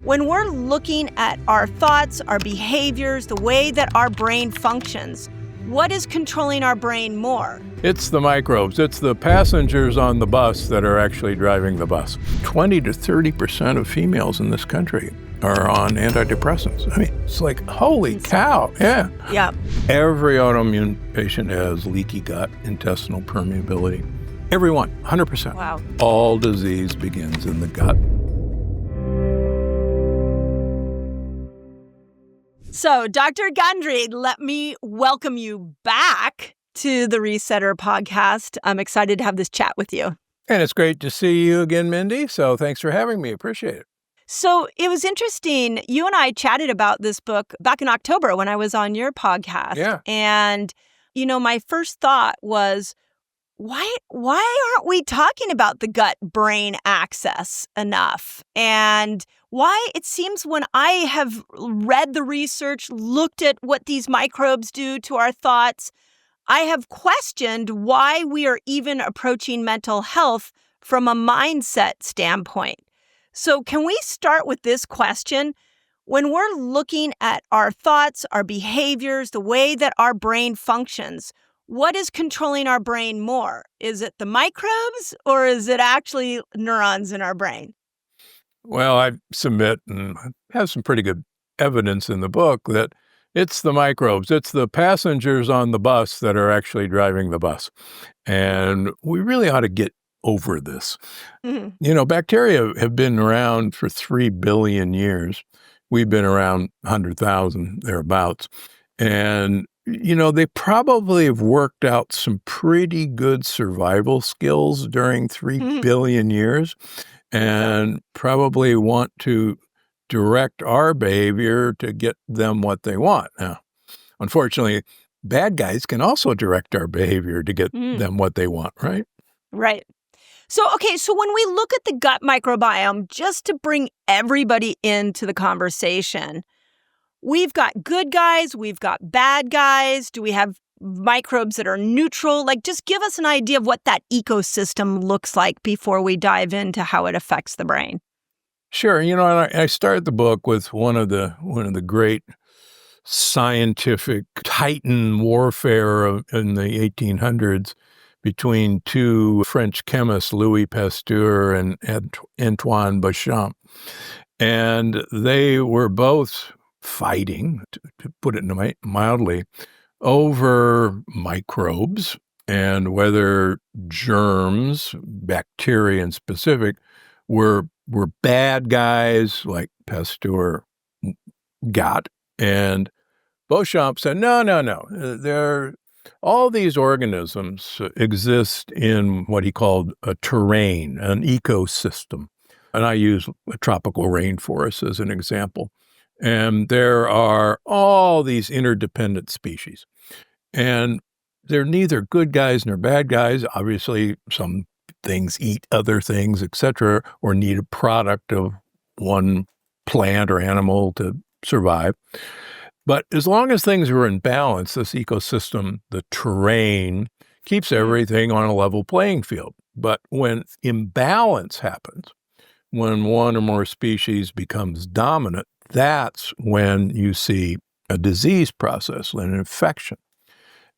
When we're looking at our thoughts, our behaviors, the way that our brain functions, what is controlling our brain more? It's the microbes. It's the passengers on the bus that are actually driving the bus. 20 to 30% of females in this country are on antidepressants. I mean, it's like, holy cow. Yeah. Yeah. Every autoimmune patient has leaky gut, intestinal permeability. Everyone, 100%. Wow. All disease begins in the gut. So, Dr. Gundry, let me welcome you back to the Resetter podcast. I'm excited to have this chat with you. And it's great to see you again, Mindy. So thanks for having me. Appreciate it. So it was interesting. You and I chatted about this book back in October when I was on your podcast. Yeah. And, my first thought was, why aren't we talking about the gut-brain axis enough? And why it seems when I have read the research, looked at what these microbes do to our thoughts, I have questioned why we are even approaching mental health from a mindset standpoint. So can we start with this question? When we're looking at our thoughts, our behaviors, the way that our brain functions, what is controlling our brain more? Is it the microbes or is it actually neurons in our brain? Well, I submit and have some pretty good evidence in the book that it's the microbes. It's the passengers on the bus that are actually driving the bus. And we really ought to get over this. Mm-hmm. Bacteria have been around for 3 billion years. We've been around 100,000, thereabouts. And they probably have worked out some pretty good survival skills during 3 billion years and probably want to direct our behavior to get them what they want. Now, unfortunately, bad guys can also direct our behavior to get them what they want, right? Right. So when we look at the gut microbiome, just to bring everybody into the conversation, we've got good guys, we've got bad guys. Do we have microbes that are neutral? Just give us an idea of what that ecosystem looks like before we dive into how it affects the brain. Sure. I started the book with one of the great scientific titan warfare in the 1800s between two French chemists, Louis Pasteur and Antoine Béchamp. And they were both fighting, to put it mildly, over microbes and whether germs, bacteria in specific, were bad guys like Pasteur got. And Beauchamp said, no. All these organisms exist in what he called a terrain, an ecosystem. And I use a tropical rainforest as an example. And there are all these interdependent species. And they're neither good guys nor bad guys. Obviously, some things eat other things, etc., or need a product of one plant or animal to survive. But as long as things are in balance, this ecosystem, the terrain, keeps everything on a level playing field. But when imbalance happens, when one or more species becomes dominant, that's when you see a disease process, an infection.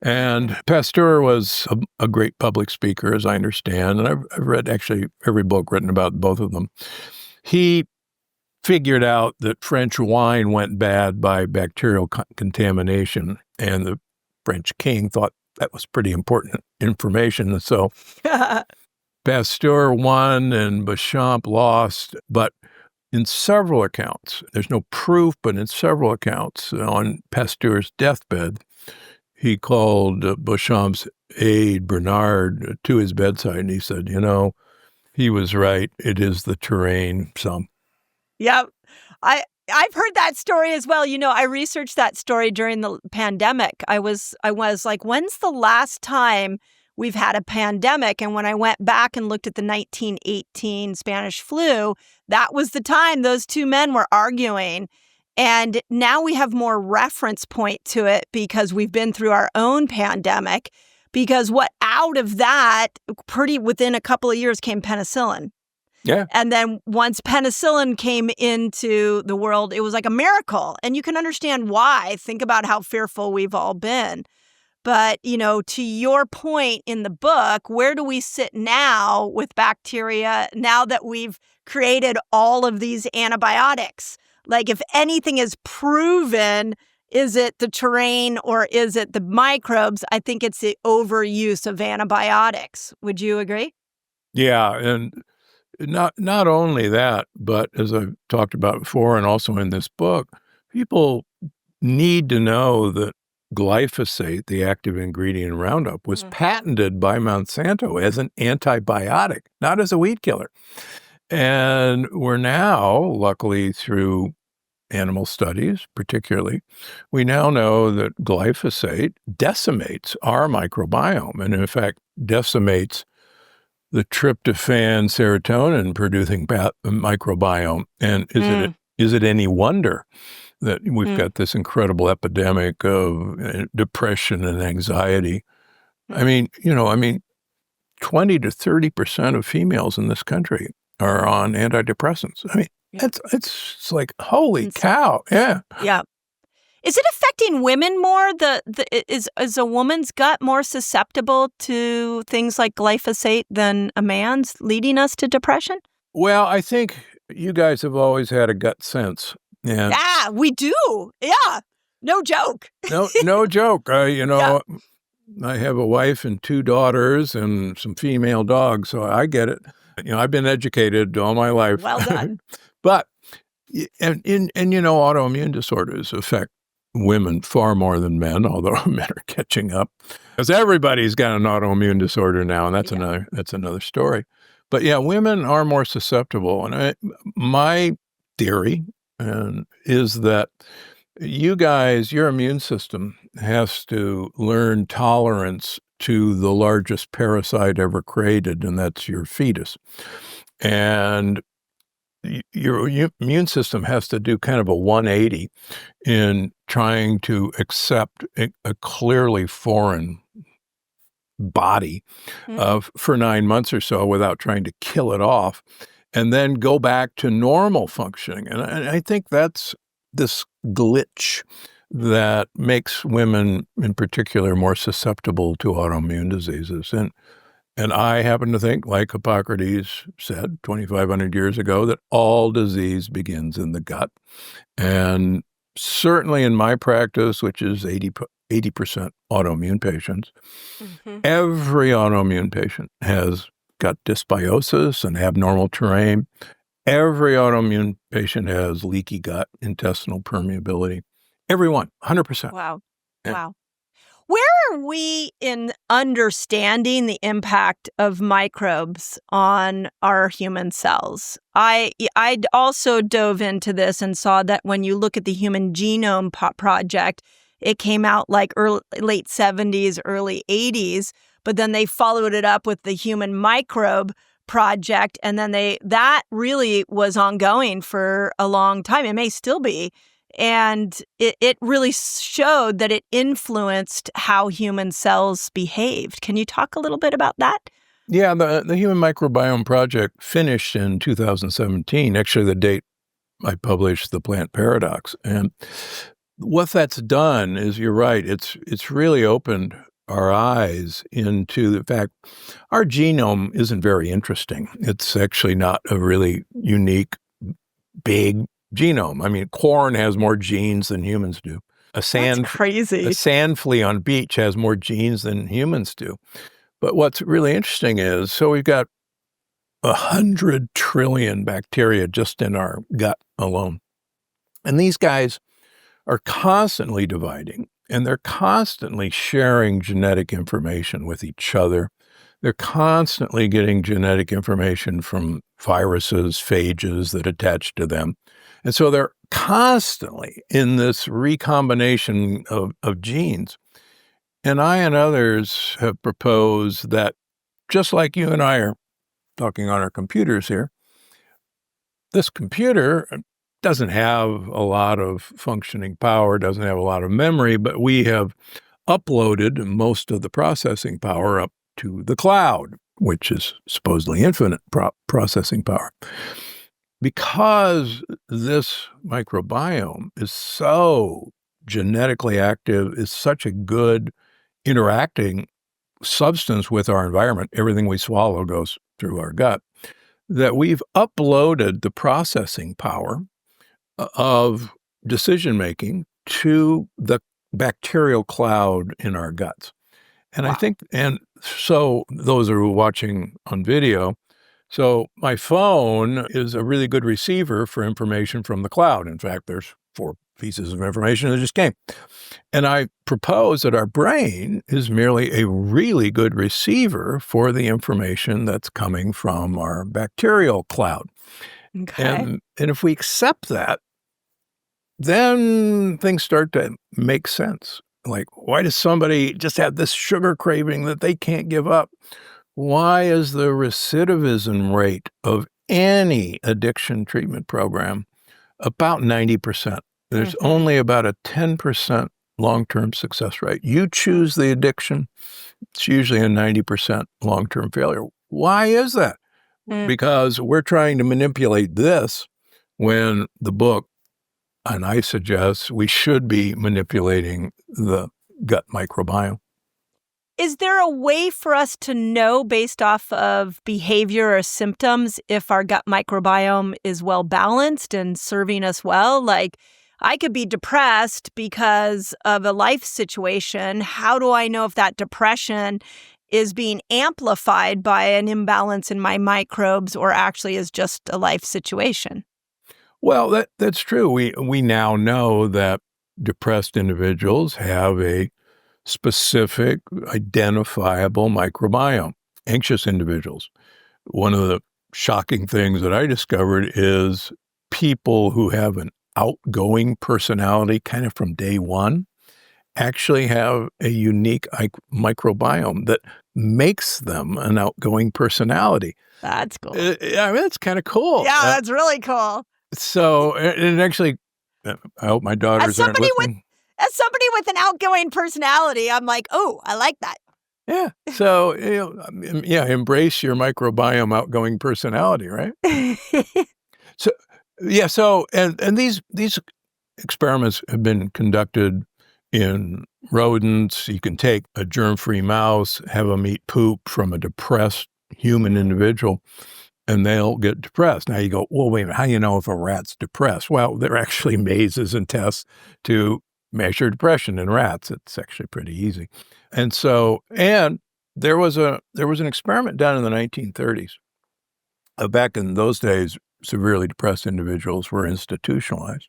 And Pasteur was a great public speaker, as I understand, and I've read actually every book written about both of them. He figured out that French wine went bad by bacterial contamination, and the French king thought that was pretty important information. And so Pasteur won and Béchamp lost, but in several accounts, there's no proof, but in several accounts on Pasteur's deathbed, he called Beauchamp's aide, Bernard, to his bedside, and he said, he was right. It is the terrain. So, yeah, I've heard that story as well. I researched that story during the pandemic. I was like, when's the last time we've had a pandemic? And when I went back and looked at the 1918 Spanish flu, that was the time those two men were arguing. And now we have more reference point to it because we've been through our own pandemic. Because what out of that, pretty within a couple of years came penicillin. Yeah. And then once penicillin came into the world, it was like a miracle. And you can understand why. Think about how fearful we've all been. But, to your point in the book, where do we sit now with bacteria now that we've created all of these antibiotics? Like, if anything is proven, is it the terrain or is it the microbes? I think it's the overuse of antibiotics. Would you agree? Yeah, and not only that, but as I've talked about before and also in this book, people need to know that glyphosate, the active ingredient in Roundup, was patented by Monsanto as an antibiotic, not as a weed killer. And we're now, luckily through animal studies particularly, we now know that glyphosate decimates our microbiome and in fact decimates the tryptophan serotonin producing microbiome. And is it any wonder that we've got this incredible epidemic of depression and anxiety? I mean, 20 to 30% of females in this country are on antidepressants. I mean, it's like, holy cow. Yeah. Yeah. Is it affecting women more? Is a woman's gut more susceptible to things like glyphosate than a man's, leading us to depression? Well, I think you guys have always had a gut sense. And we do. Yeah. No joke. no joke. I have a wife and 2 daughters and some female dogs, so I get it. I've been educated all my life. Well done. But autoimmune disorders affect women far more than men, although men are catching up. Because everybody's got an autoimmune disorder now, and that's another story. But yeah, women are more susceptible. And my theory is that you guys, your immune system has to learn tolerance to the largest parasite ever created, and that's your fetus. And your immune system has to do kind of a 180 in trying to accept a clearly foreign body for 9 months or so without trying to kill it off, and then go back to normal functioning. And I think that's this glitch that makes women in particular more susceptible to autoimmune diseases. And I happen to think, like Hippocrates said 2,500 years ago, that all disease begins in the gut. And certainly in my practice, which is 80% autoimmune patients, every autoimmune patient has gut dysbiosis and abnormal terrain. Every autoimmune patient has leaky gut, intestinal permeability. Everyone, 100%. Wow. Yeah. Wow. Where are we in understanding the impact of microbes on our human cells? I also dove into this and saw that when you look at the Human Genome Project, it came out like late 70s, early 80s, but then they followed it up with the Human Microbe Project, and then that really was ongoing for a long time. It may still be. And it really showed that it influenced how human cells behaved. Can you talk a little bit about that? Yeah, the Human Microbiome Project finished in 2017, actually the date I published The Plant Paradox. And what that's done is, you're right, it's really opened our eyes into the fact our genome isn't very interesting. It's actually not a really unique, big genome. I mean, corn has more genes than humans do. That's crazy. A sand flea on beach has more genes than humans do. But what's really interesting is, so we've got 100 trillion bacteria just in our gut alone. And these guys are constantly dividing, and they're constantly sharing genetic information with each other. They're constantly getting genetic information from viruses, phages that attach to them. And so they're constantly in this recombination of genes. And I and others have proposed that, just like you and I are talking on our computers here, this computer doesn't have a lot of functioning power, doesn't have a lot of memory, but we have uploaded most of the processing power up to the cloud. which is supposedly infinite processing power. Because this microbiome is so genetically active, is such a good interacting substance with our environment, everything we swallow goes through our gut, that we've uploaded the processing power of decision making to the bacterial cloud in our guts. And Wow. I think, and so those who are watching on video, so my phone is a really good receiver for information from the cloud. In fact, there's 4 pieces of information that just came. And I propose that our brain is merely a really good receiver for the information that's coming from our bacterial cloud. Okay. And if we accept that, then things start to make sense. Like, why does somebody just have this sugar craving that they can't give up? Why is the recidivism rate of any addiction treatment program about 90%? There's only about a 10% long-term success rate. You choose the addiction, it's usually a 90% long-term failure. Why is that? Because we're trying to manipulate this when the book, and I suggest we should be manipulating the gut microbiome. Is there a way for us to know based off of behavior or symptoms if our gut microbiome is well balanced and serving us well? Like, I could be depressed because of a life situation. How do I know if that depression is being amplified by an imbalance in my microbes or actually is just a life situation? Well, that's true. We now know that depressed individuals have a specific, identifiable microbiome. Anxious individuals. One of the shocking things that I discovered is people who have an outgoing personality kind of from day one actually have a unique microbiome that makes them an outgoing personality. That's cool. I mean, that's kind of cool. Yeah, that's really cool. So, and actually, I hope my daughters aren't listening. As somebody with an outgoing personality, I'm like, oh, I like that. Yeah. So, embrace your microbiome outgoing personality, right? So, yeah. So, and these experiments have been conducted in rodents. You can take a germ-free mouse, have them eat poop from a depressed human individual, and they'll get depressed. Now you go, well, wait a minute, how do you know if a rat's depressed? Well, there are actually mazes and tests to measure depression in rats. It's actually pretty easy. And so, and there was an experiment done in the 1930s. Back in those days, severely depressed individuals were institutionalized.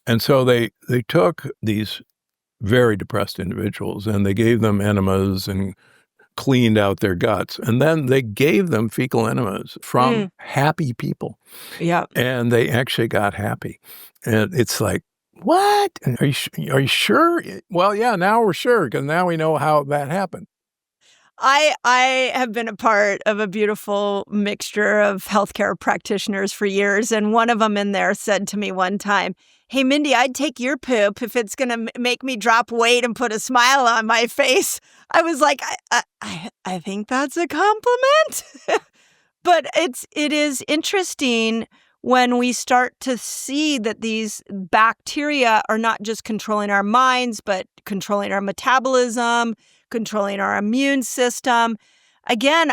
And so they took these very depressed individuals and they gave them enemas and cleaned out their guts. And then they gave them fecal enemas from happy people. Yeah. And they actually got happy. And it's like, what? Are you sure? Well, yeah, now we're sure because now we know how that happened. I have been a part of a beautiful mixture of healthcare practitioners for years, and one of them in there said to me one time, "Hey, Mindy, I'd take your poop if it's going to make me drop weight and put a smile on my face." I was like, I think that's a compliment. But it is interesting when we start to see that these bacteria are not just controlling our minds, but controlling our metabolism, controlling our immune system. Again,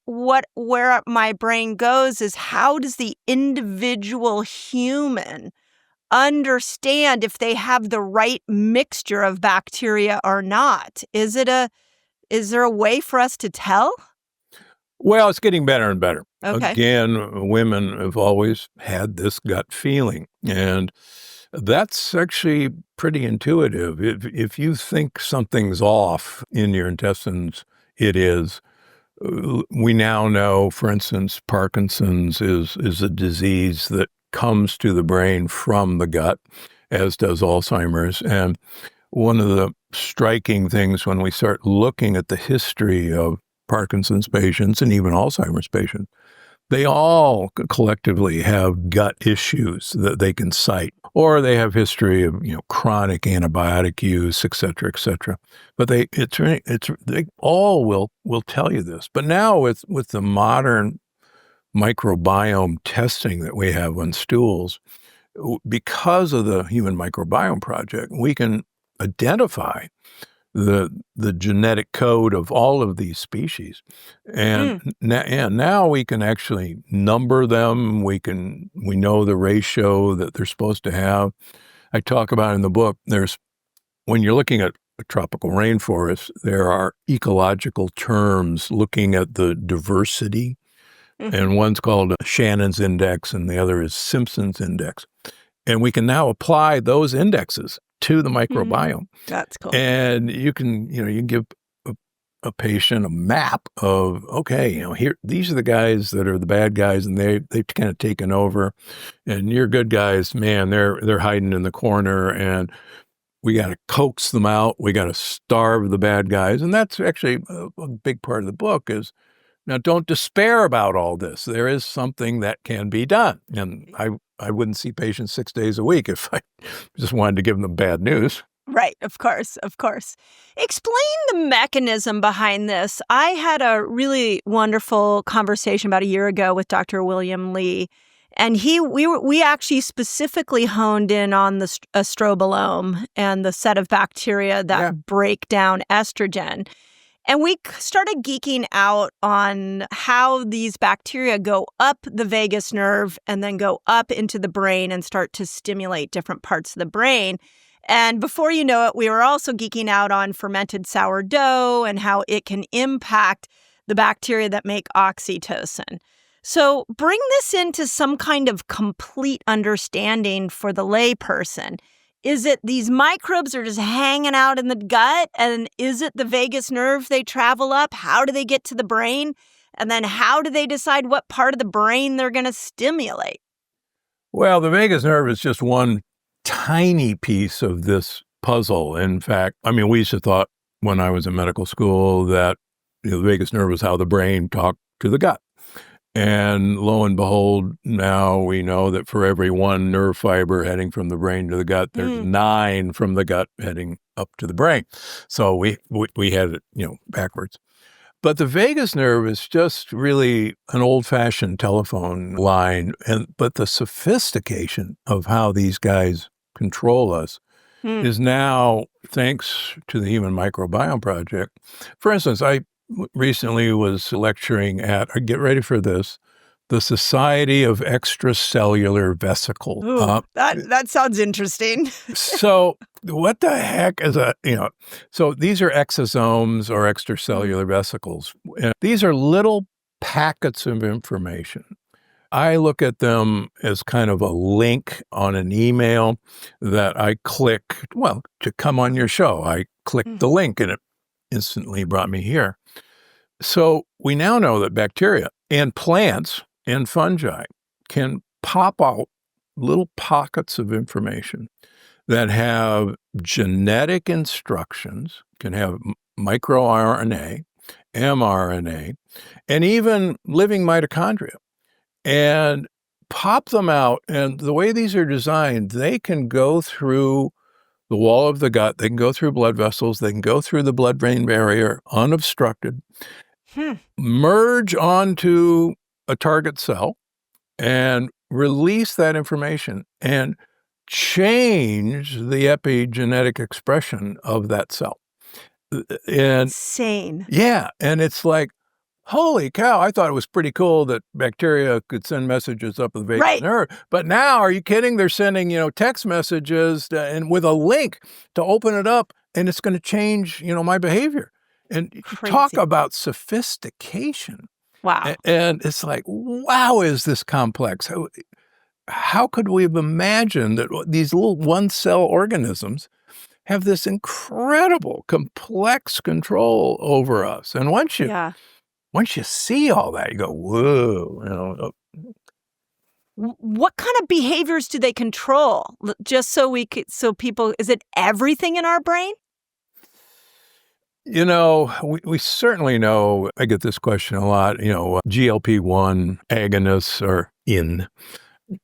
where my brain goes is how does the individual human understand if they have the right mixture of bacteria or not? Is there a way for us to tell? Well, it's getting better and better. Okay. Again, women have always had this gut feeling, and that's actually pretty intuitive. If you think something's off in your intestines, it is. We now know, for instance, Parkinson's is a disease that comes to the brain from the gut, as does Alzheimer's. And one of the striking things when we start looking at the history of Parkinson's patients and even Alzheimer's patients they all collectively have gut issues that they can cite, or they have history of chronic antibiotic use, et cetera, et cetera. But they all will tell you this. But now with the modern microbiome testing that we have on stools, because of the Human Microbiome Project, we can identify the genetic code of all of these species, and now we can actually number them. We know the ratio that they're supposed to have. I talk about in the book. When you're looking at a tropical rainforest, there are ecological terms looking at the diversity, and one's called Shannon's index, and the other is Simpson's index. And we can now apply those indexes to the microbiome. That's cool. And you can give a patient a map of, okay, here, these are the guys that are the bad guys, and they've kind of taken over, and your good guys, man, they're hiding in the corner, and we got to coax them out. We got to starve the bad guys. And that's actually a big part of the book is, now, don't despair about all this. There is something that can be done. And I wouldn't see patients 6 days a week if I just wanted to give them bad news. Right, of course, of course. Explain the mechanism behind this. I had a really wonderful conversation about a year ago with Dr. William Lee, and we actually specifically honed in on the astrobilome and the set of bacteria that break down estrogen. And we started geeking out on how these bacteria go up the vagus nerve and then go up into the brain and start to stimulate different parts of the brain. And before you know it, we were also geeking out on fermented sourdough and how it can impact the bacteria that make oxytocin. So bring this into some kind of complete understanding for the layperson. Is it these microbes are just hanging out in the gut? And is it the vagus nerve they travel up? How do they get to the brain? And then how do they decide what part of the brain they're going to stimulate? Well, the vagus nerve is just one tiny piece of this puzzle. In fact, we used to thought when I was in medical school that the vagus nerve was how the brain talked to the gut. And lo and behold, now we know that for every one nerve fiber heading from the brain to the gut, there's 9 from the gut heading up to the brain. So we had it, backwards. But the vagus nerve is just really an old-fashioned telephone line. But the sophistication of how these guys control us is now, thanks to the Human Microbiome Project. For instance, I recently was lecturing at, get ready for this, the Society of Extracellular Vesicles. Ooh, that sounds interesting. So what the heck is so these are exosomes or extracellular vesicles. And these are little packets of information. I look at them as kind of a link on an email that I click, to come on your show. I clicked the link and it instantly brought me here. So we now know that bacteria and plants and fungi can pop out little pockets of information that have genetic instructions, can have microRNA, mRNA, and even living mitochondria, and pop them out. And the way these are designed, they can go through the wall of the gut, they can go through blood vessels, they can go through the blood-brain barrier unobstructed, merge onto a target cell and release that information and change the epigenetic expression of that cell. And insane. Yeah. And it's like, holy cow, I thought it was pretty cool that bacteria could send messages up the vagus nerve. But now, are you kidding? They're sending, text messages and with a link to open it up, and it's going to change, my behavior. And talk about sophistication. Wow. And it's like, wow, is this complex? How could we have imagined that these little one-cell organisms have this incredible, complex control over us? And once you see all that, you go, whoa. What kind of behaviors do they control? Just so people, is it everything in our brain? We certainly know, I get this question a lot, GLP-1 agonists are in.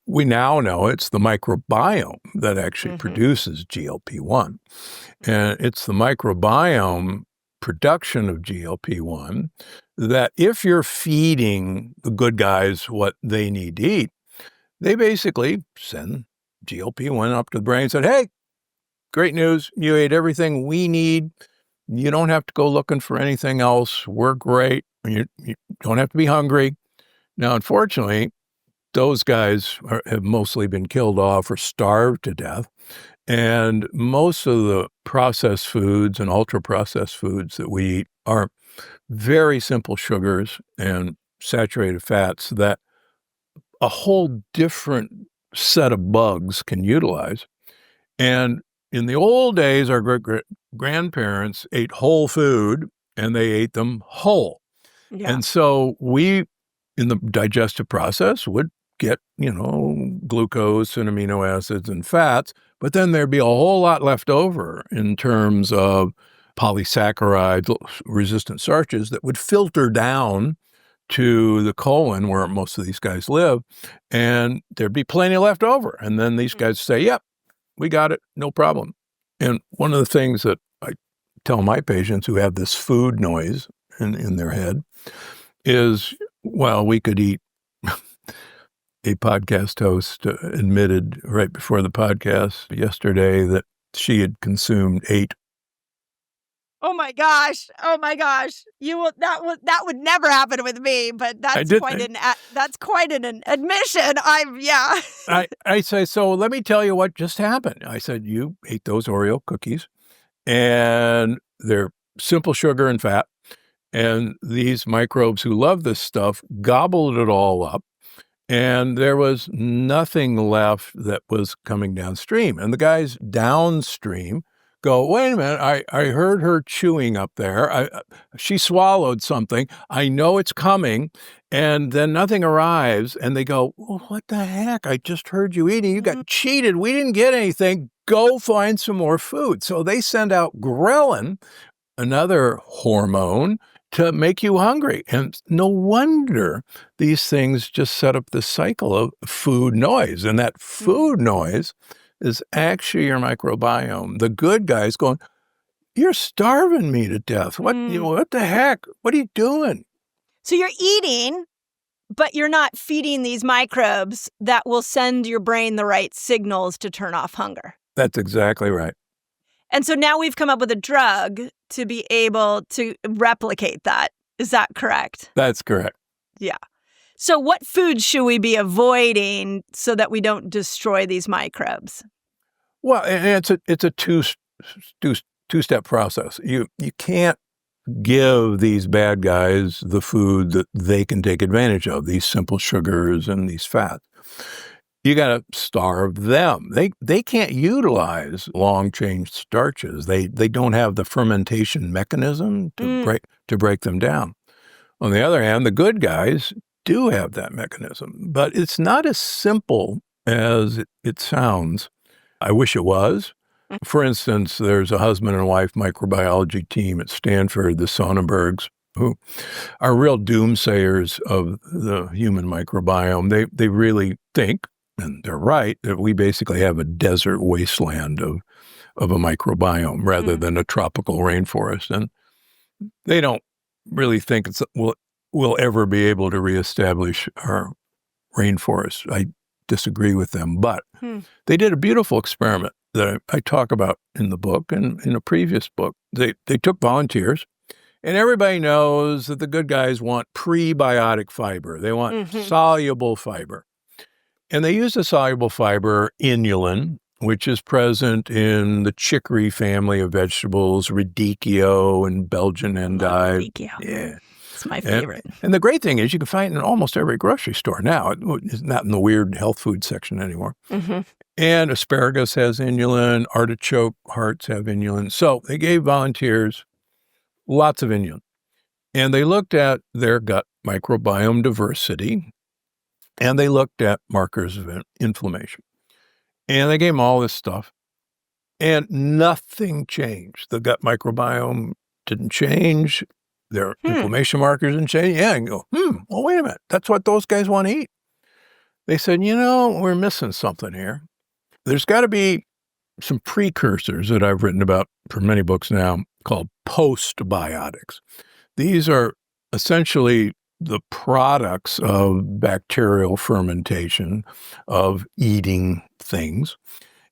We now know it's the microbiome that actually produces GLP-1. And it's the microbiome production of GLP-1 that if you're feeding the good guys what they need to eat, they basically send GLP-1 up to the brain and said, hey, great news. You ate everything we need. You don't have to go looking for anything else. We're great. You don't have to be hungry. Now, unfortunately, those guys have mostly been killed off or starved to death. And most of the processed foods and ultra-processed foods that we eat are very simple sugars and saturated fats that a whole different set of bugs can utilize. And in the old days, our great-grandparents ate whole food, and they ate them whole. Yeah. And so we, in the digestive process, would get, glucose and amino acids and fats, but then there'd be a whole lot left over in terms of polysaccharides, resistant starches that would filter down to the colon where most of these guys live, and there'd be plenty left over. And then these guys say, yep, we got it, no problem. And one of the things that I tell my patients who have this food noise in their head is, well, we could eat. A podcast host admitted right before the podcast yesterday that she had consumed 8. Oh my gosh! That would never happen with me. But that's quite an admission. I say, so let me tell you what just happened. I said, you ate those Oreo cookies, and they're simple sugar and fat, and these microbes who love this stuff gobbled it all up. And there was nothing left that was coming downstream. And the guys downstream go, wait a minute, I heard her chewing up there. She swallowed something. I know it's coming. And then nothing arrives. And they go, well, what the heck? I just heard you eating. You got cheated. We didn't get anything. Go find some more food. So they send out ghrelin, another hormone, to make you hungry. And no wonder these things just set up this cycle of food noise. And that food noise is actually your microbiome. The good guys going, you're starving me to death. What the heck? What are you doing? So you're eating, but you're not feeding these microbes that will send your brain the right signals to turn off hunger. That's exactly right. And so now we've come up with a drug to be able to replicate that. Is that correct? That's correct. Yeah. So what foods should we be avoiding so that we don't destroy these microbes? Well, it's a two-step process. You can't give these bad guys the food that they can take advantage of, these simple sugars and these fats. You got to starve them. They can't utilize long-chain starches. They don't have the fermentation mechanism to break them down. On the other hand, the good guys do have that mechanism, but it's not as simple as it sounds. I wish it was. For instance, there's a husband and wife microbiology team at Stanford, the Sonnenbergs, who are real doomsayers of the human microbiome. They really think, and they're right, that we basically have a desert wasteland of a microbiome rather than a tropical rainforest. And they don't really think we'll ever be able to reestablish our rainforest. I disagree with them, but they did a beautiful experiment that I talk about in the book and in a previous book. They took volunteers, and everybody knows that the good guys want prebiotic fiber. They want soluble fiber. And they used a soluble fiber, inulin, which is present in the chicory family of vegetables, radicchio and Belgian endive. Radicchio. Yeah. It's my favorite. And the great thing is you can find it in almost every grocery store now. It's not in the weird health food section anymore. And asparagus has inulin, artichoke hearts have inulin. So they gave volunteers lots of inulin. And they looked at their gut microbiome diversity, and they looked at markers of inflammation. And they gave them all this stuff, and nothing changed. The gut microbiome didn't change. Their inflammation markers didn't change. Yeah, and go, well, wait a minute. That's what those guys want to eat. They said, we're missing something here. There's got to be some precursors that I've written about for many books now called postbiotics. These are essentially the products of bacterial fermentation, of eating things.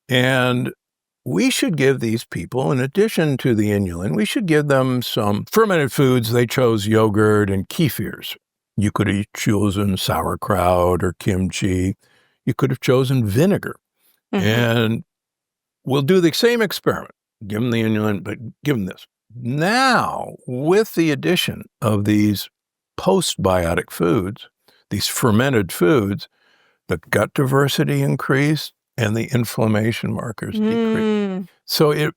And we should give these people, in addition to the inulin, we should give them some fermented foods. They chose yogurt and kefirs. You could have chosen sauerkraut or kimchi. You could have chosen vinegar. And we'll do the same experiment. Give them the inulin, but give them this. Now, with the addition of these postbiotic foods, these fermented foods, the gut diversity increased and the inflammation markers decreased. So it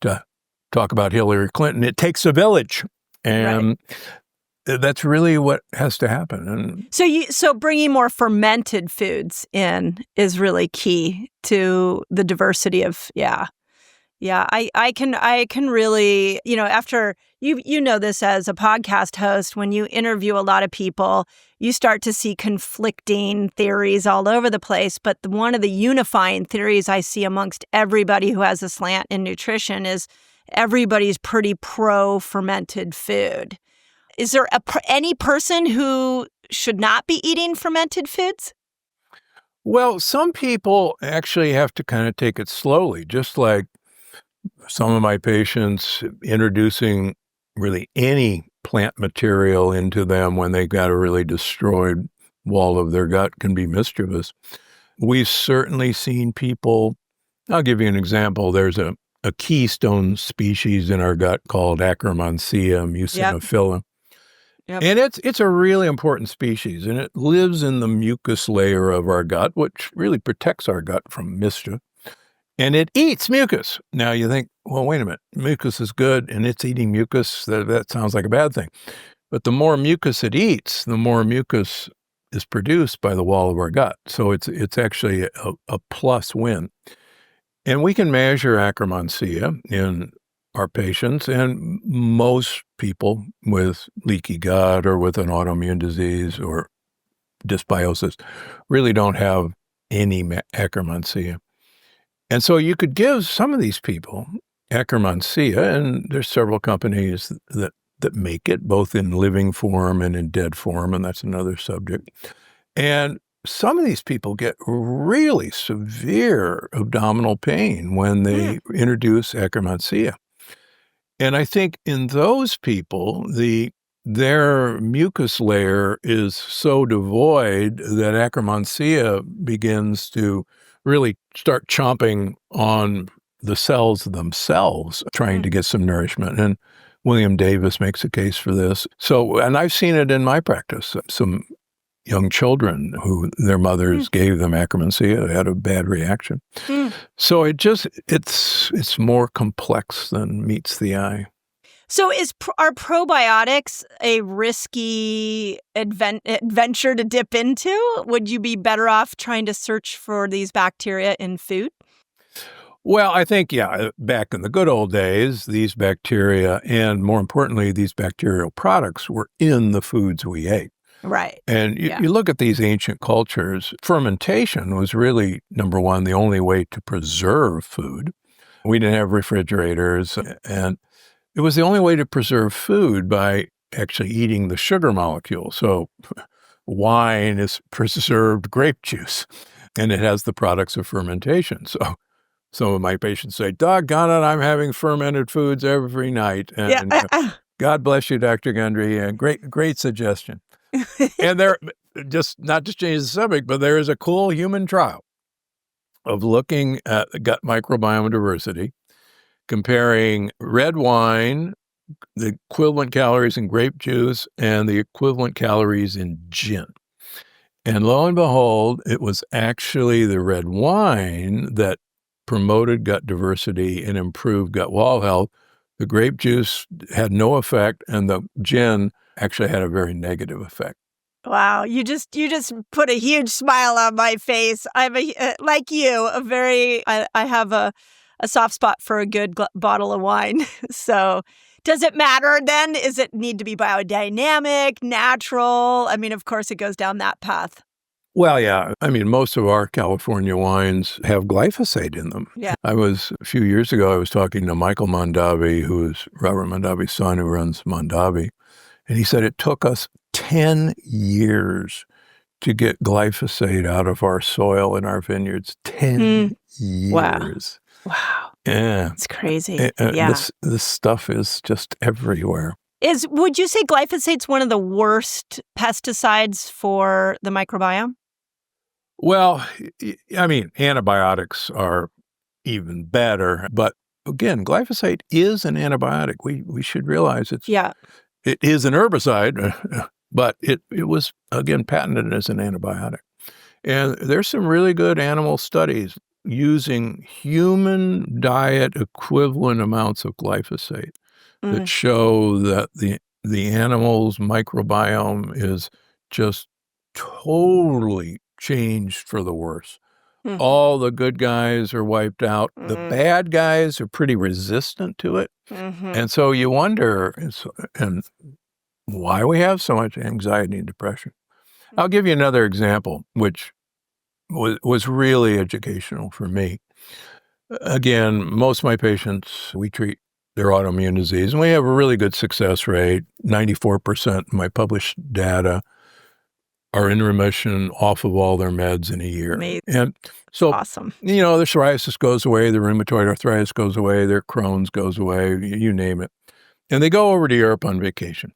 to talk about Hillary Clinton, it takes a village. And that's really what has to happen. And so bringing more fermented foods in is really key to the diversity of I can really, after you know this as a podcast host, when you interview a lot of people, you start to see conflicting theories all over the place. But one of the unifying theories I see amongst everybody who has a slant in nutrition is everybody's pretty pro fermented food. Is there any person who should not be eating fermented foods? Well, some people actually have to kind of take it slowly, just like some of my patients introducing really any plant material into them when they got a really destroyed wall of their gut can be mischievous. We've certainly seen people, I'll give you an example. There's a keystone species in our gut called Akkermansia mucinophila. Yep. And it's a really important species, and it lives in the mucus layer of our gut, which really protects our gut from mischief. And it eats mucus. Now you think, well, wait a minute, mucus is good, and it's eating mucus. That sounds like a bad thing. But the more mucus it eats, the more mucus is produced by the wall of our gut. So it's actually a plus win. And we can measure Akkermansia in our patients, and most people with leaky gut or with an autoimmune disease or dysbiosis really don't have any Akkermansia. And so you could give some of these people Akkermansia, and there's several companies that make it, both in living form and in dead form, and that's another subject. And some of these people get really severe abdominal pain when they introduce Akkermansia. And I think in those people, their mucus layer is so devoid that Akkermansia begins to really start chomping on the cells themselves, trying to get some nourishment. And William Davis makes a case for this. So, and I've seen it in my practice. Some young children who their mothers gave them Akkermansia had a bad reaction. So it's more complex than meets the eye. So are probiotics a risky adventure to dip into? Would you be better off trying to search for these bacteria in food? Well, I think, back in the good old days, these bacteria, and more importantly, these bacterial products were in the foods we ate. Right. And you look at these ancient cultures, fermentation was really, number one, the only way to preserve food. We didn't have refrigerators, and it was the only way to preserve food by actually eating the sugar molecule. So wine is preserved grape juice, and it has the products of fermentation. So some of my patients say, doggone it, I'm having fermented foods every night. And God bless you, Dr. Gundry. Great suggestion. And there, just not to change the subject, but there is a cool human trial of looking at the gut microbiome diversity, comparing red wine, the equivalent calories in grape juice, and the equivalent calories in gin. And lo and behold, it was actually the red wine that promoted gut diversity and improved gut wall health. The grape juice had no effect, and the gin actually had a very negative effect. Wow, you just put a huge smile on my face. I'm like you, I have a soft spot for a good bottle of wine. So Does it matter then? Is it need to be biodynamic, natural? I mean, of course, it goes down that path. Well, yeah. I mean, most of our California wines have glyphosate in them. Yeah. A few years ago, I was talking to Michael Mondavi, who is Robert Mondavi's son, who runs Mondavi. And he said it took us 10 years to get glyphosate out of our soil in our vineyards. 10 years. Wow. Yeah. It's crazy. Yeah. This stuff is just everywhere. Would you say glyphosate's one of the worst pesticides for the microbiome? Well, I mean, antibiotics are even better. But again, glyphosate is an antibiotic. We should realize it is an herbicide, but it was, again, patented as an antibiotic. And there's some really good animal studies using human diet equivalent amounts of glyphosate that show that the animal's microbiome is just totally changed for the worse. All the good guys are wiped out. The bad guys are pretty resistant to it. And so you wonder and why we have so much anxiety and depression. I'll give you another example, which was really educational for me. Again, most of my patients, we treat their autoimmune disease, and we have a really good success rate. 94% of my published data are in remission off of all their meds in a year. Amazing. And so, awesome. Their psoriasis goes away, their rheumatoid arthritis goes away, their Crohn's goes away, you name it. And they go over to Europe on vacation,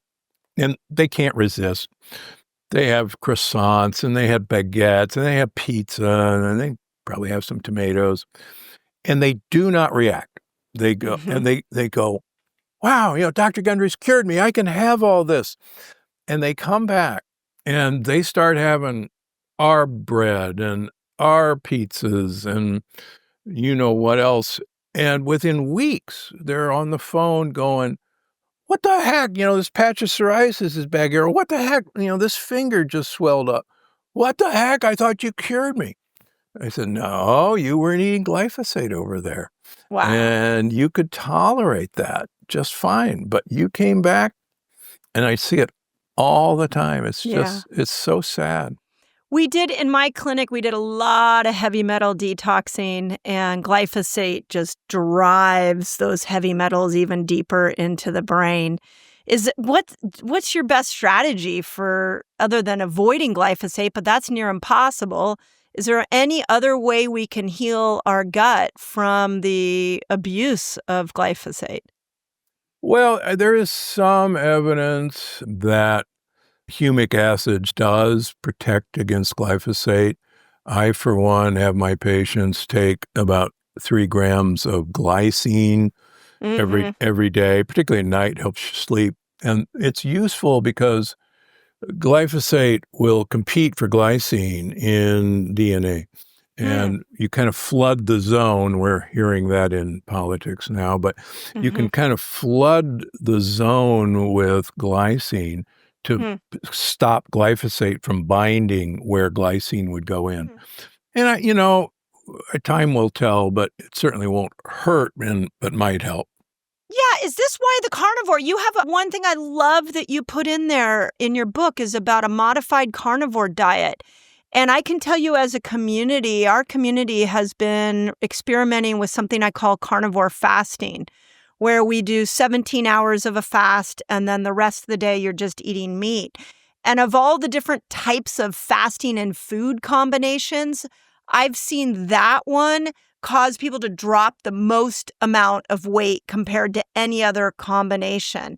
and they can't resist. They have croissants, and they have baguettes, and they have pizza, and they probably have some tomatoes, and they do not react. They go, and they go, wow, Dr. Gundry's cured me. I can have all this. And they come back, and they start having our bread and our pizzas and what else. And within weeks, they're on the phone going, what the heck? This patch of psoriasis is back here. What the heck? This finger just swelled up. What the heck? I thought you cured me. I said, no, you weren't eating glyphosate over there. Wow. And you could tolerate that just fine. But you came back, and I see it all the time. It's just, it's so sad. In my clinic, we did a lot of heavy metal detoxing, and glyphosate just drives those heavy metals even deeper into the brain. What's your best strategy for, other than avoiding glyphosate, but that's near impossible? Is there any other way we can heal our gut from the abuse of glyphosate? Well, there is some evidence that humic acid does protect against glyphosate. I, for one, have my patients take about 3 grams of glycine every day, particularly at night, helps you sleep. And it's useful because glyphosate will compete for glycine in DNA. And you kind of flood the zone. We're hearing that in politics now, but you can kind of flood the zone with glycine to stop glyphosate from binding where glycine would go in. And, time will tell, but it certainly won't hurt, but might help. Yeah, is this why the carnivore? You have one thing I love that you put in there in your book is about a modified carnivore diet. And I can tell you, as a community, our community has been experimenting with something I call carnivore fasting, where we do 17 hours of a fast, and then the rest of the day you're just eating meat. And of all the different types of fasting and food combinations, I've seen that one cause people to drop the most amount of weight compared to any other combination.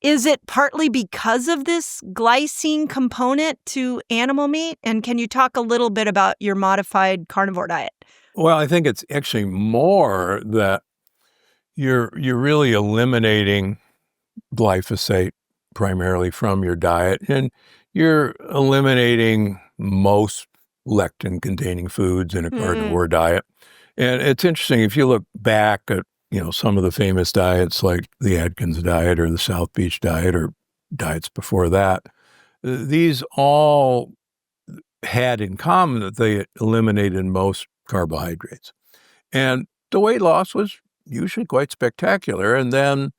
Is it partly because of this glycine component to animal meat? And can you talk a little bit about your modified carnivore diet? Well, I think it's actually more that you're really eliminating glyphosate primarily from your diet, and you're eliminating most lectin-containing foods in a carnivore diet. And it's interesting, if you look back at some of the famous diets like the Atkins diet or the South Beach diet or diets before that, these all had in common that they eliminated most carbohydrates. And the weight loss was usually quite spectacular. And then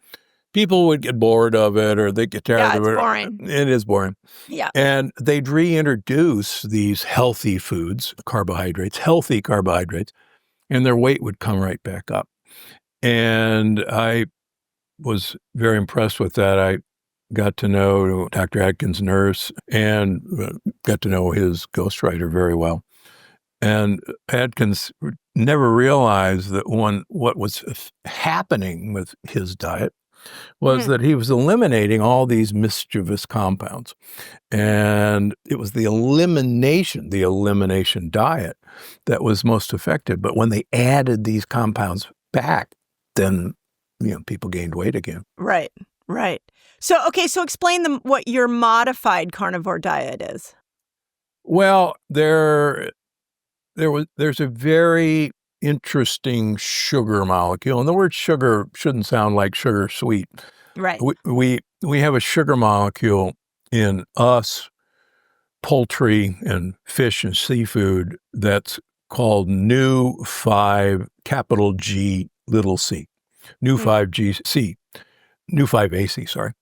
people would get bored of it or they get tired Yeah, of it's it. boring. It is boring. Yeah. And they'd reintroduce these healthy foods, carbohydrates, healthy carbohydrates, and their weight would come right back up. And I was very impressed with that. I got to know Dr. Atkins' nurse and got to know his ghostwriter very well. And Atkins never realized that what was happening with his diet was that he was eliminating all these mischievous compounds. And it was the elimination diet that was most effective. But when they added these compounds back, then people gained weight again. Right. So explain what your modified carnivore diet is. Well, there's a very interesting sugar molecule, and the word sugar shouldn't sound like sugar sweet. Right. We have a sugar molecule in us, poultry and fish and seafood that's called nu5 capital G little c, nu5GC, nu5AC, sorry.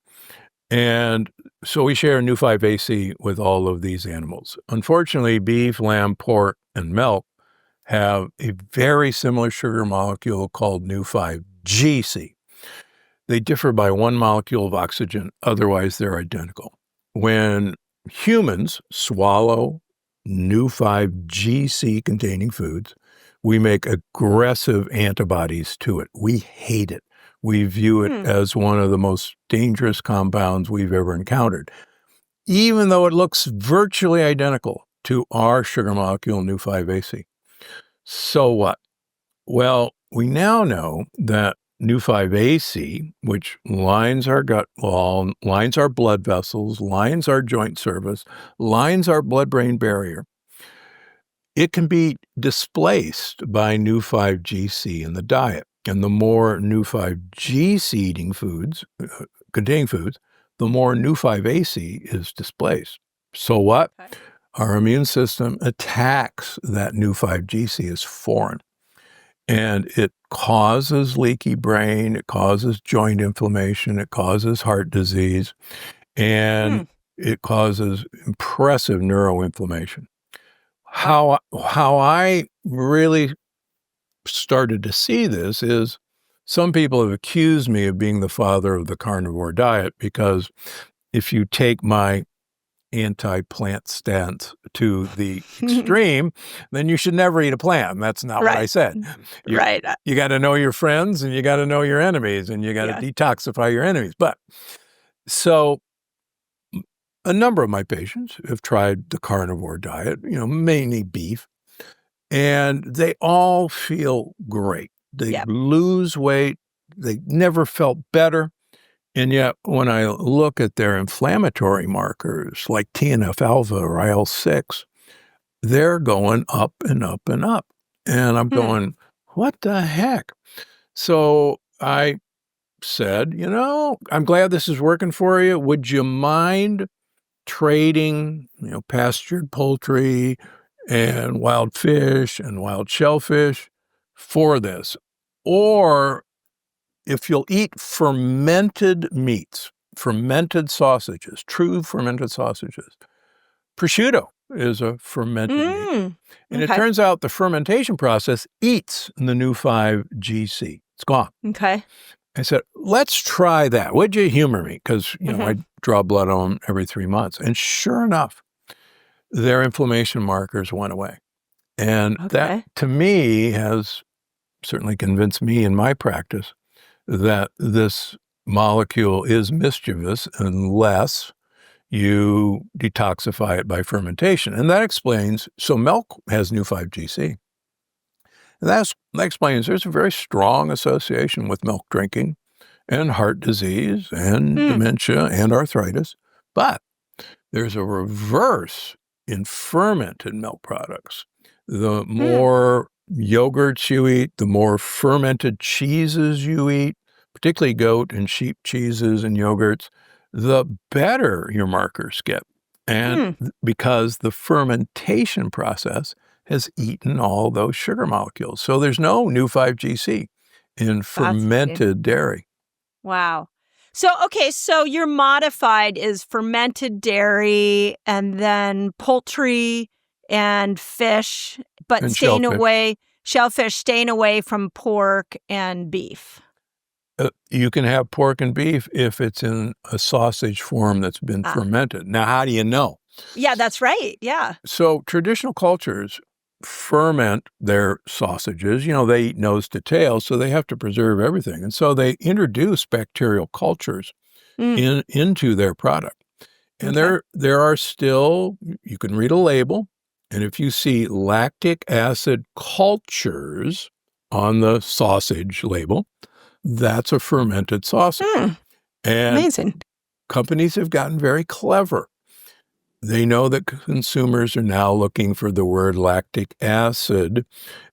And so we share nu5AC with all of these animals. Unfortunately, beef, lamb, pork, and milk have a very similar sugar molecule called nu5GC. They differ by one molecule of oxygen, otherwise they're identical. When humans swallow nu5GC containing foods, we make aggressive antibodies to it. We hate it. We view it as one of the most dangerous compounds we've ever encountered, even though it looks virtually identical to our sugar molecule nu5AC. So what? Well, we now know that nu5AC, which lines our gut wall, lines our blood vessels, lines our joint surface, lines our blood-brain barrier, it can be displaced by nu5GC in the diet. And the more nu5GC eating foods, containing foods, the more nu5AC is displaced. So what? Okay. Our immune system attacks that nu5GC as foreign. And it causes leaky brain, it causes joint inflammation, it causes heart disease, and it causes impressive neuroinflammation. How I really started to see this is some people have accused me of being the father of the carnivore diet because if you take my anti-plant stance to the extreme, then you should never eat a plant. And that's not what I said. You got to know your friends and you got to know your enemies and you got to detoxify your enemies. But so a number of my patients have tried the carnivore diet, mainly beef, and they all feel great. They lose weight. They never felt better. And yet, when I look at their inflammatory markers like TNF-alpha or IL-6, they're going up and up and up. And I'm going, what the heck? So I said, I'm glad this is working for you. Would you mind trading, pastured poultry and wild fish and wild shellfish for this? Or if you'll eat fermented meats, fermented sausages, true fermented sausages, prosciutto is a fermented meat. And it turns out the fermentation process eats the nu5GC. It's gone. Okay. I said, let's try that. Would you humor me? Because, I draw blood on them every 3 months. And sure enough, their inflammation markers went away. And that, to me, has certainly convinced me in my practice that this molecule is mischievous unless you detoxify it by fermentation. And that explains, so milk has nu5GC. And that explains there's a very strong association with milk drinking and heart disease and dementia and arthritis. But there's a reverse in fermented milk products. The more yogurts you eat, the more fermented cheeses you eat, particularly goat and sheep cheeses and yogurts, the better your markers get. And because the fermentation process has eaten all those sugar molecules. So there's no nu5GC in fermented dairy. Wow. So your modified is fermented dairy and then poultry and fish, but And shellfish. shellfish, staying away from pork and beef. You can have pork and beef if it's in a sausage form that's been fermented. Now, how do you know? Yeah, that's right. Yeah. So traditional cultures ferment their sausages. They eat nose to tail, so they have to preserve everything. And so they introduce bacterial cultures into their product. And there are still, you can read a label, and if you see lactic acid cultures on the sausage label, that's a fermented sausage. And amazing. Companies have gotten very clever. They know that consumers are now looking for the word lactic acid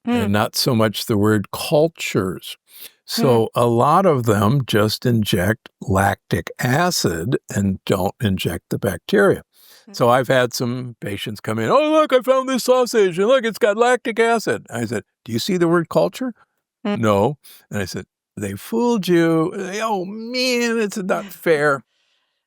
and not so much the word cultures. So a lot of them just inject lactic acid and don't inject the bacteria. So I've had some patients come in, oh, look, I found this sausage, and look, it's got lactic acid. I said, do you see the word culture? No. And I said, they fooled you. Oh, man, it's not fair.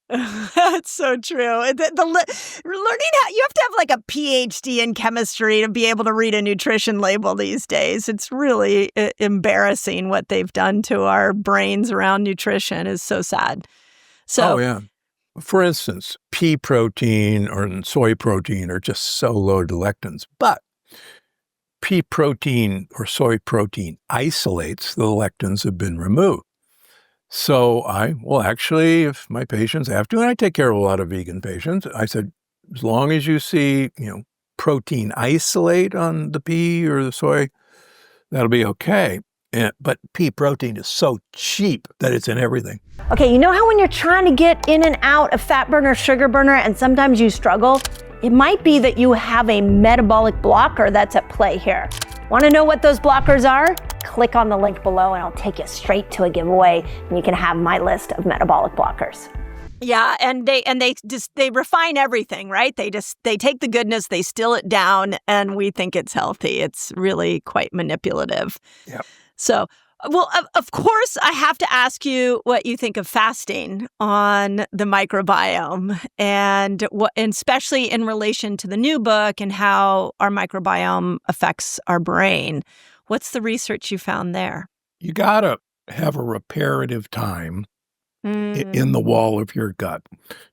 That's so true. Learning how you have to have like a PhD in chemistry to be able to read a nutrition label these days. It's really embarrassing what they've done to our brains around nutrition. Is so sad. So, oh yeah. For instance, pea protein or soy protein are just so loaded with lectins, but pea protein or soy protein isolates, the lectins have been removed. So I will actually, if my patients have to, and I take care of a lot of vegan patients, I said, as long as you see, protein isolate on the pea or the soy, that'll be okay. But pea protein is so cheap that it's in everything. Okay, you know how when you're trying to get in and out of fat burner, sugar burner, and sometimes you struggle? It might be that you have a metabolic blocker that's at play here. Want to know what those blockers are? Click on the link below and I'll take you straight to a giveaway and you can have my list of metabolic blockers. Yeah, and they refine everything, right? They take the goodness, they still it down, and we think it's healthy. It's really quite manipulative. Yeah. So, well, of course, I have to ask you what you think of fasting on the microbiome, and especially in relation to the new book and how our microbiome affects our brain. What's the research you found there? You got to have a reparative time in the wall of your gut.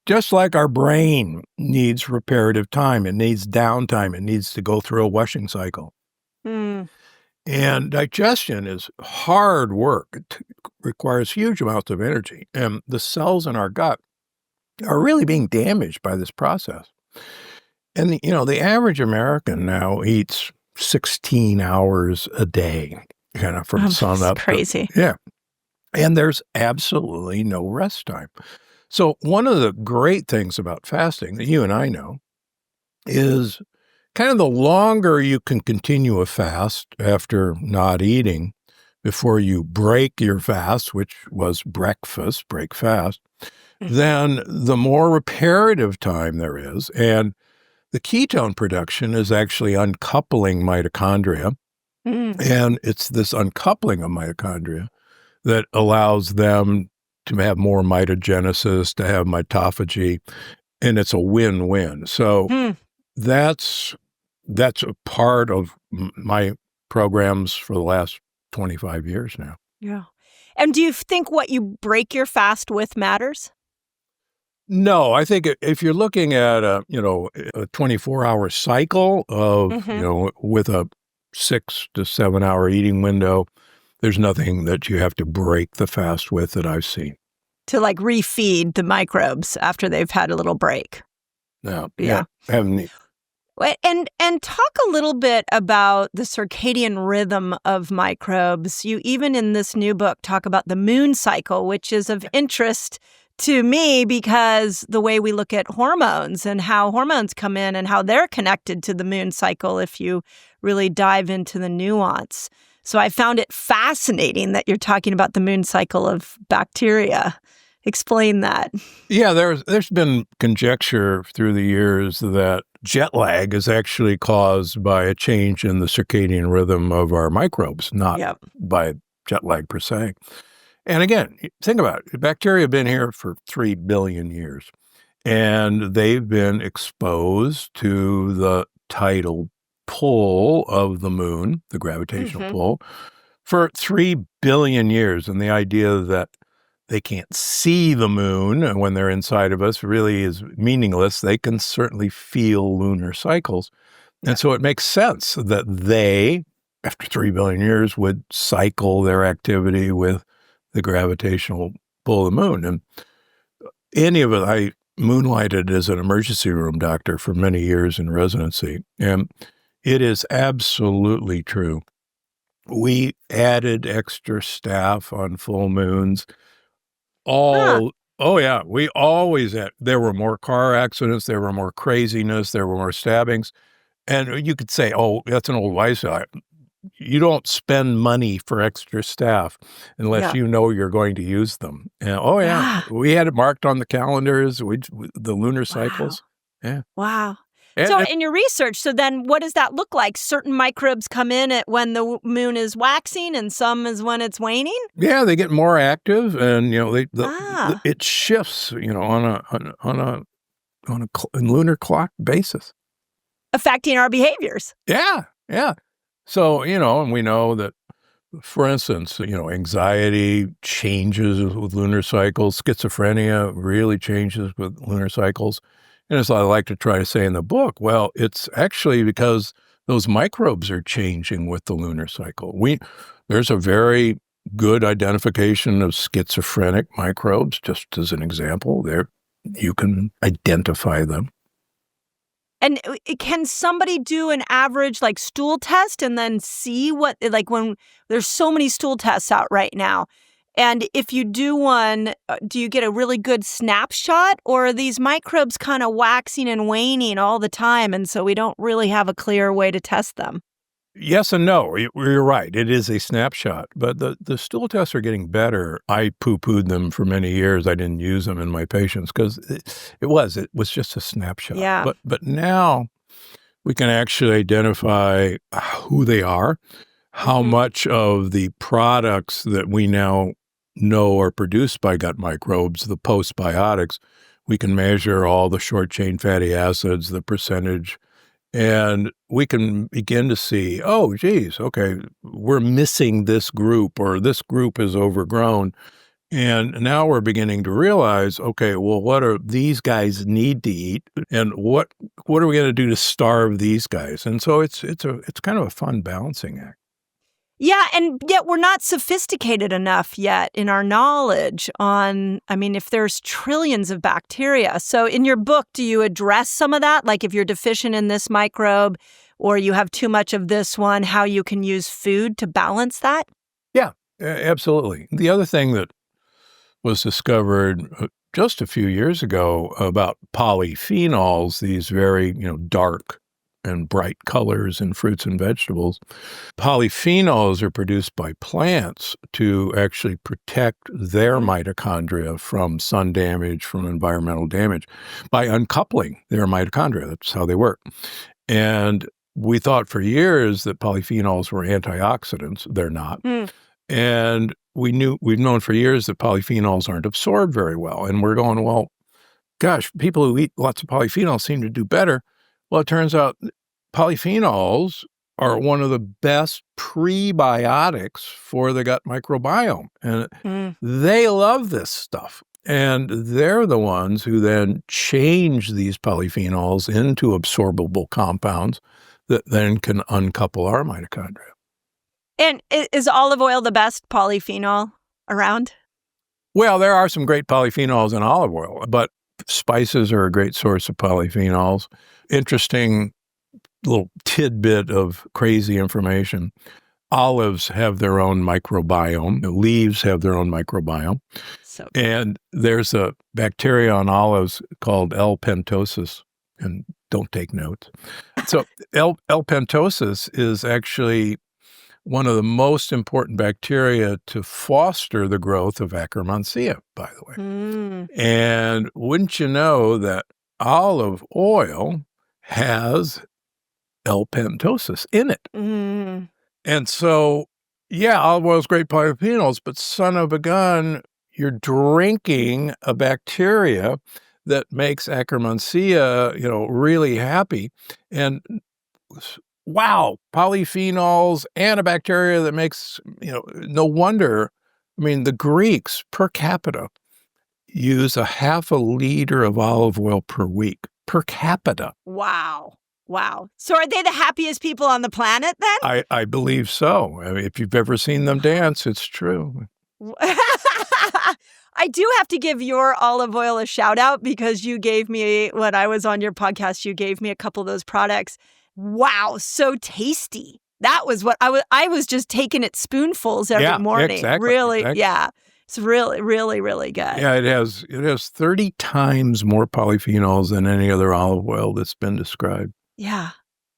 Just like our brain needs reparative time, it needs downtime, it needs to go through a washing cycle. And digestion is hard work. It requires huge amounts of energy. And the cells in our gut are really being damaged by this process. And, the average American now eats 16 hours a day, from sun up. Crazy. Yeah. And there's absolutely no rest time. So one of the great things about fasting that you and I know is kind of the longer you can continue a fast after not eating before you break your fast, which was break fast, then the more reparative time there is. And the ketone production is actually uncoupling mitochondria. And it's this uncoupling of mitochondria that allows them to have more mitogenesis, to have mitophagy, and it's a win-win. So that's a part of my programs for the last 25 years now. Yeah. And do you think what you break your fast with matters? No, I think if you're looking at a 24-hour cycle of, with a 6 to 7 hour eating window, there's nothing that you have to break the fast with that I've seen. To like refeed the microbes after they've had a little break. No, yeah. Haven't. And talk a little bit about the circadian rhythm of microbes. You even in this new book talk about the moon cycle, which is of interest to me because the way we look at hormones and how hormones come in and how they're connected to the moon cycle if you really dive into the nuance. So I found it fascinating that you're talking about the moon cycle of bacteria. Explain that. Yeah, there's been conjecture through the years that jet lag is actually caused by a change in the circadian rhythm of our microbes, not by jet lag per se. And again, think about it. Bacteria have been here for 3 billion years, and they've been exposed to the tidal pull of the moon, the gravitational pull, for 3 billion years. And the idea that they can't see the moon when they're inside of us really is meaningless. They can certainly feel lunar cycles. And so it makes sense that they, after 3 billion years, would cycle their activity with the gravitational pull of the moon. And any of it, I moonlighted as an emergency room doctor for many years in residency. And it is absolutely true. We added extra staff on full moons. Oh yeah, we always had. There were more car accidents, there were more craziness, there were more stabbings. And you could say, oh, that's an old wives' tale. You don't spend money for extra staff unless you know you're going to use them. And, we had it marked on the calendars, the lunar cycles. Yeah. Wow. And, So in your research, so then what does that look like? Certain microbes come in at when the moon is waxing and some is when it's waning? yeah, they get more active, and it shifts, on a lunar clock basis. Affecting our behaviors. Yeah. So, and we know that, for instance, anxiety changes with lunar cycles. Schizophrenia really changes with lunar cycles. And as I like to try to say in the book, well, it's actually because those microbes are changing with the lunar cycle. There's a very good identification of schizophrenic microbes, just as an example. You can identify them. And can somebody do an average like stool test and then see what, like when there's so many stool tests out right now, and if you do one, do you get a really good snapshot, or are these microbes kind of waxing and waning all the time, and so we don't really have a clear way to test them? Yes and no. You're right. It is a snapshot, but the stool tests are getting better. I poo-pooed them for many years. I didn't use them in my patients because it was just a snapshot. Yeah. But now we can actually identify who they are, how much of the products that we now know are produced by gut microbes, the postbiotics. We can measure all the short-chain fatty acids, the percentage. And we can begin to see, oh, geez, okay, we're missing this group, or this group is overgrown. And now we're beginning to realize, okay, well, what are these guys need to eat? And what are we going to do to starve these guys? And so it's kind of a fun balancing act. Yeah, and yet we're not sophisticated enough yet in our knowledge on, if there's trillions of bacteria. So in your book, do you address some of that? Like if you're deficient in this microbe or you have too much of this one, how you can use food to balance that? Yeah, absolutely. The other thing that was discovered just a few years ago about polyphenols, these very, dark and bright colors in fruits and vegetables. Polyphenols are produced by plants to actually protect their mitochondria from sun damage, from environmental damage, by uncoupling their mitochondria. That's how they work. And we thought for years that polyphenols were antioxidants. They're not. And we've known for years that polyphenols aren't absorbed very well. And we're going, well, gosh, people who eat lots of polyphenols seem to do better. Well, it turns out polyphenols are one of the best prebiotics for the gut microbiome. And they love this stuff. And they're the ones who then change these polyphenols into absorbable compounds that then can uncouple our mitochondria. And is olive oil the best polyphenol around? Well, there are some great polyphenols in olive oil, but spices are a great source of polyphenols. Interesting little tidbit of crazy information. Olives have their own microbiome. The leaves have their own microbiome. And there's a bacteria on olives called L. pentosus, and don't take notes. So L. pentosus is actually one of the most important bacteria to foster the growth of Akkermansia, by the way. And wouldn't you know that olive oil has L. pentosus in it? And so Yeah, olive oil is great polyphenols, but son of a gun, you're drinking a bacteria that makes Akkermansia, really happy. And wow, polyphenols and a bacteria that makes, no wonder. I mean, the Greeks per capita use a half a liter of olive oil per week, per capita. Wow. Wow. So are they the happiest people on the planet then? I believe so. I mean, if you've ever seen them dance, it's true. I do have to give your olive oil a shout out because you gave me, when I was on your podcast, you gave me a couple of those products. Wow, so tasty. That was what I was just taking it spoonfuls every morning. Exactly, really, exactly. yeah. It's really, really, really good. Yeah, it has 30 times more polyphenols than any other olive oil that's been described. Yeah.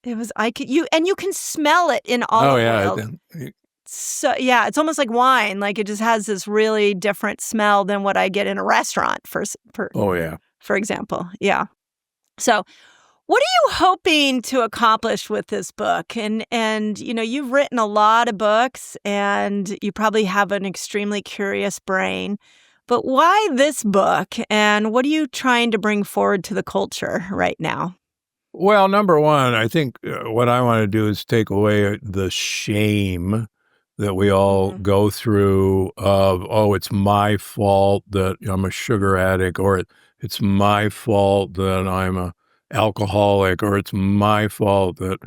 It was, you can smell it in olive oil. So, yeah, it's almost like wine. Like it just has this really different smell than what I get in a restaurant for example. Yeah. So what are you hoping to accomplish with this book? And you've written a lot of books and you probably have an extremely curious brain. But why this book? And what are you trying to bring forward to the culture right now? Well, number one, I think what I want to do is take away the shame that we all go through of, it's my fault that I'm a sugar addict, or it's my fault that I'm a alcoholic, or it's my fault that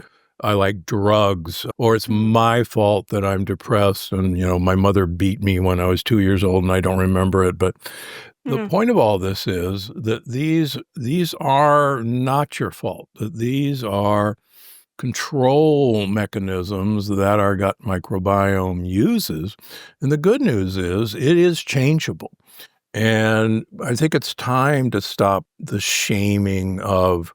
I like drugs, or it's my fault that I'm depressed and, my mother beat me when I was 2 years old and I don't remember it. But the point of all this is that these are not your fault, that these are control mechanisms that our gut microbiome uses. And the good news is it is changeable. And I think it's time to stop the shaming of,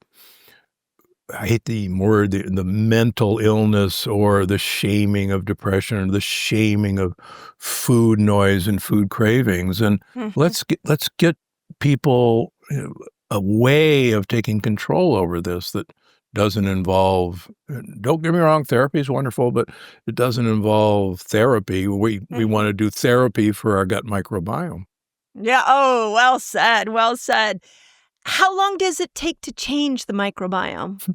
I hate the word, the mental illness, or the shaming of depression, or the shaming of food noise and food cravings. And let's get people a way of taking control over this that doesn't involve, don't get me wrong, therapy is wonderful, but it doesn't involve therapy. We want to do therapy for our gut microbiome. Yeah. Oh, well said. Well said. How long does it take to change the microbiome?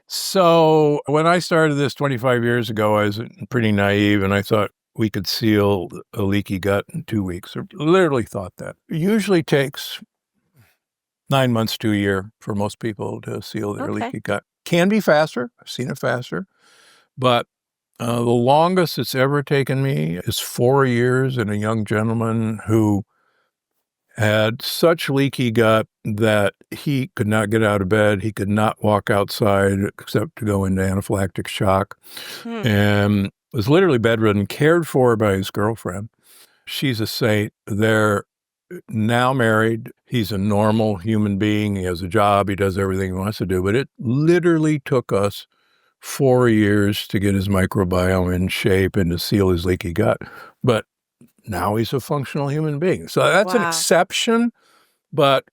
So when I started this 25 years ago, I was pretty naive, and I thought we could seal a leaky gut in 2 weeks, or literally thought that. It usually takes 9 months to a year for most people to seal their leaky gut. Can be faster. I've seen it faster. But the longest it's ever taken me is 4 years in a young gentleman who had such leaky gut that he could not get out of bed. He could not walk outside except to go into anaphylactic shock, and was literally bedridden, cared for by his girlfriend. She's a saint. They're now married. He's a normal human being. He has a job. He does everything he wants to do. But it literally took us 4 years to get his microbiome in shape and to seal his leaky gut. But now he's a functional human being. So that's an exception. But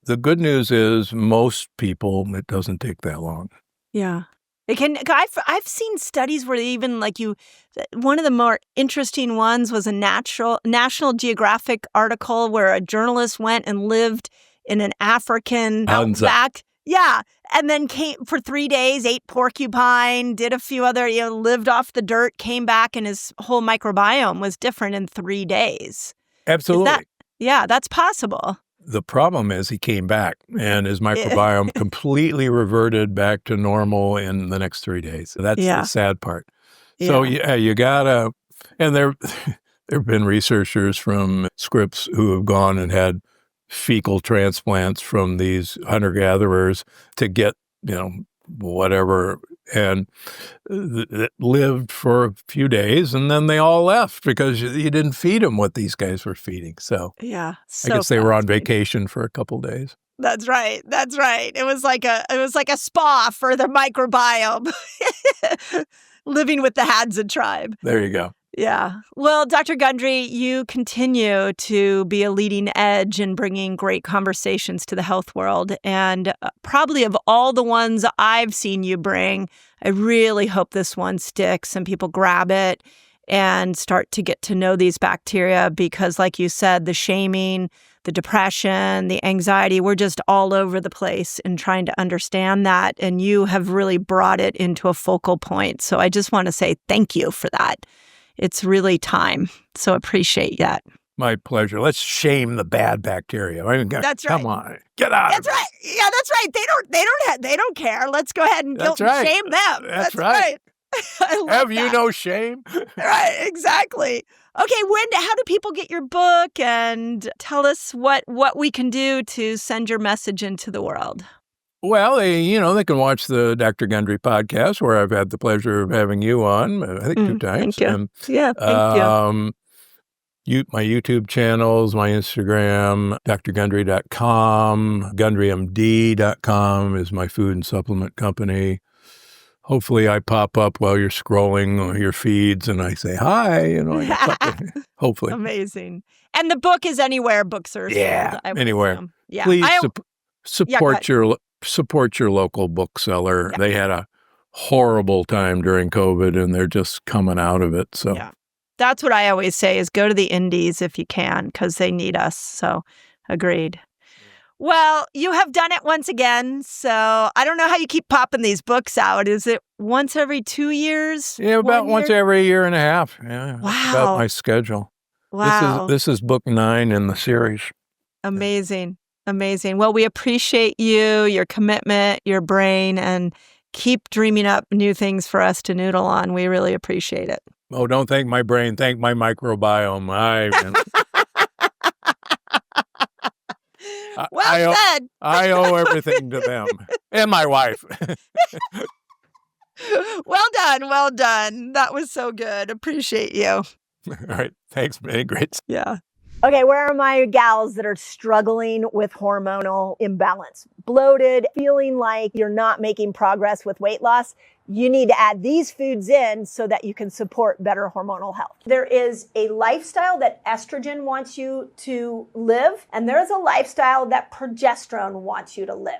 the good news is most people, it doesn't take that long. Yeah. It can. I've seen studies where they even one of the more interesting ones was a National Geographic article where a journalist went and lived in an African outback. Yeah. And then came for 3 days, ate porcupine, did a few other, lived off the dirt, came back, and his whole microbiome was different in 3 days. Absolutely. That's possible. The problem is he came back and his microbiome completely reverted back to normal in the next 3 days. So that's the sad part. So you gotta, and there have been researchers from Scripps who have gone and had fecal transplants from these hunter-gatherers to get, whatever, and lived for a few days, and then they all left because you didn't feed them what these guys were feeding. So I guess they were on vacation for a couple of days. That's right. That's right. It was like a spa for the microbiome, living with the Hadza tribe. There you go. Yeah. Well, Dr. Gundry, you continue to be a leading edge in bringing great conversations to the health world. And probably of all the ones I've seen you bring, I really hope this one sticks and people grab it and start to get to know these bacteria because, like you said, the shaming, the depression, the anxiety, we're just all over the place in trying to understand that. And you have really brought it into a focal point. So I just want to say thank you for that. It's really time. So appreciate that. My pleasure. Let's shame the bad bacteria. I mean, That's right. Come on, get out. That's of it. right. Yeah, that's right. They don't care. Let's go ahead and guilt That's right. and shame them. That's right. I love Have you that. no shame? Right, exactly. Okay, how do people get your book, and tell us what we can do to send your message into the world? Well, they can watch the Dr. Gundry podcast, where I've had the pleasure of having you on, I think 2 times. Thank you. Yeah, thank you. My YouTube channels, my Instagram, drgundry.com, gundrymd.com is my food and supplement company. Hopefully I pop up while you're scrolling your feeds and I say, hi, hopefully. Amazing. And the book is anywhere books are sold. Anywhere. Yeah. Please support your local bookseller. Yeah. They had a horrible time during COVID and they're just coming out of it. So yeah. That's what I always say is go to the indies if you can, because they need us. So agreed. Well, you have done it once again. So I don't know how you keep popping these books out. Is it once every 2 years? Yeah, about once every year and a half. Yeah. Wow. That's about my schedule. Wow. This is book 9 in the series. Amazing. Amazing. Well, we appreciate you, your commitment, your brain, and keep dreaming up new things for us to noodle on. We really appreciate it. Oh, don't thank my brain. Thank my microbiome. Well said. I owe everything to them and my wife. Well done. Well done. That was so good. Appreciate you. All right. Thanks, Mindy. Great. Yeah. Okay, where are my gals that are struggling with hormonal imbalance? Bloated, feeling like you're not making progress with weight loss? You need to add these foods in so that you can support better hormonal health. There is a lifestyle that estrogen wants you to live, and there is a lifestyle that progesterone wants you to live.